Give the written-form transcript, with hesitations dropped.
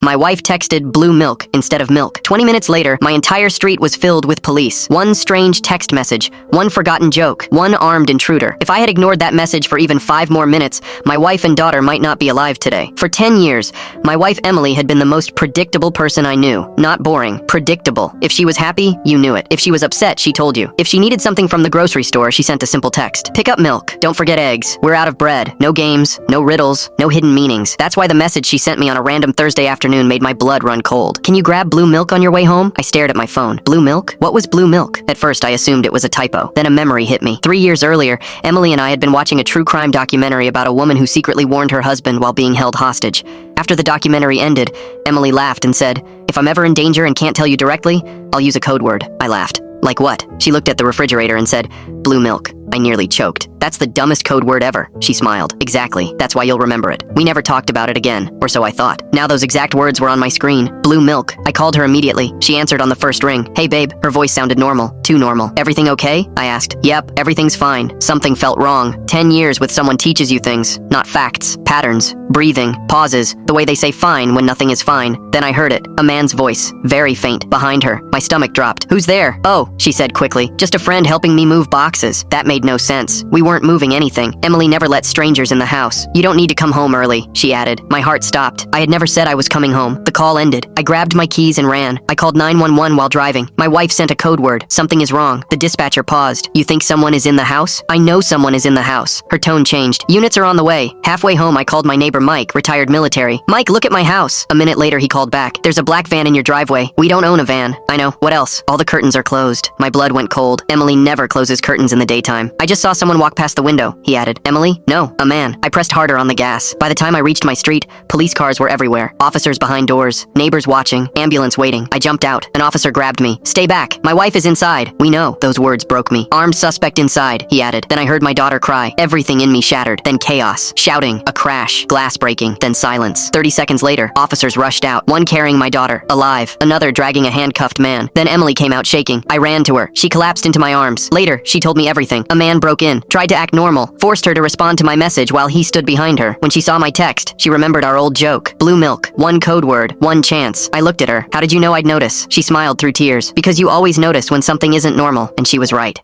My wife texted blue milk instead of milk. 20 minutes later, my entire street was filled with police. One strange text message, one forgotten joke, one armed intruder. If I had ignored that message for even 5 more minutes, my wife and daughter might not be alive today. For 10 years, my wife Emily had been the most predictable person I knew. Not boring, predictable. If she was happy, you knew it. If she was upset, she told you. If she needed something from the grocery store, she sent a simple text. Pick up milk. Don't forget eggs. We're out of bread. No games, no riddles, no hidden meanings. That's why the message she sent me on a random Thursday afternoon made my blood run cold. Can you grab blue milk on your way home? I stared at my phone. Blue milk? What was blue milk? At first, I assumed it was a typo. Then a memory hit me. 3 years earlier, Emily and I had been watching a true crime documentary about a woman who secretly warned her husband while being held hostage. After the documentary ended, Emily laughed and said, "If I'm ever in danger and can't tell you directly, I'll use a code word." I laughed. Like what? She looked at the refrigerator and said, "Blue milk." I nearly choked. "That's the dumbest code word ever." She smiled. "Exactly. That's why you'll remember it." We never talked about it again, or so I thought. Now those exact words were on my screen. Blue milk. I called her immediately. She answered on the first ring. "Hey babe." Her voice sounded normal. Too normal. "Everything okay?" I asked. "Yep, everything's fine." Something felt wrong. 10 years with someone teaches you things. Not facts. Patterns. Breathing. Pauses. The way they say fine when nothing is fine. Then I heard it. A man's voice. Very faint. Behind her. My stomach dropped. "Who's there?" "Oh," she said quickly. "Just a friend helping me move boxes." That made no sense. We weren't moving anything. Emily never let strangers in the house. "You don't need to come home early," she added. My heart stopped. I had never said I was coming home. The call ended. I grabbed my keys and ran. I called 911 while driving. My wife sent a code word. "Something is wrong." The dispatcher paused. "You think someone is in the house?" "I know someone is in the house." Her tone changed. "Units are on the way." Halfway home, I called my neighbor Mike, retired military. "Mike, look at my house." A minute later, he called back. "There's a black van in your driveway." "We don't own a van." "I know. What else?" "All the curtains are closed." My blood went cold. Emily never closes curtains in the daytime. "I just saw someone walk past the window," he added. "Emily?" "No, a man." I pressed harder on the gas. By the time I reached my street, police cars were everywhere. Officers behind doors, neighbors watching, ambulance waiting. I jumped out. An officer grabbed me. "Stay back. My wife is inside." "We know." Those words broke me. "Armed suspect inside," he added. Then I heard my daughter cry. Everything in me shattered. Then chaos. Shouting. A crash. Glass breaking. Then silence. 30 seconds later, officers rushed out. One carrying my daughter, alive. Another dragging a handcuffed man. Then Emily came out shaking. I ran to her. She collapsed into my arms. Later, she told me everything. A man broke in, tried to act normal, forced her to respond to my message while he stood behind her. When she saw my text, she remembered our old joke. Blue milk. One code word. One chance. I looked at her. "How did you know I'd notice?" She smiled through tears. "Because you always notice when something isn't normal," and she was right.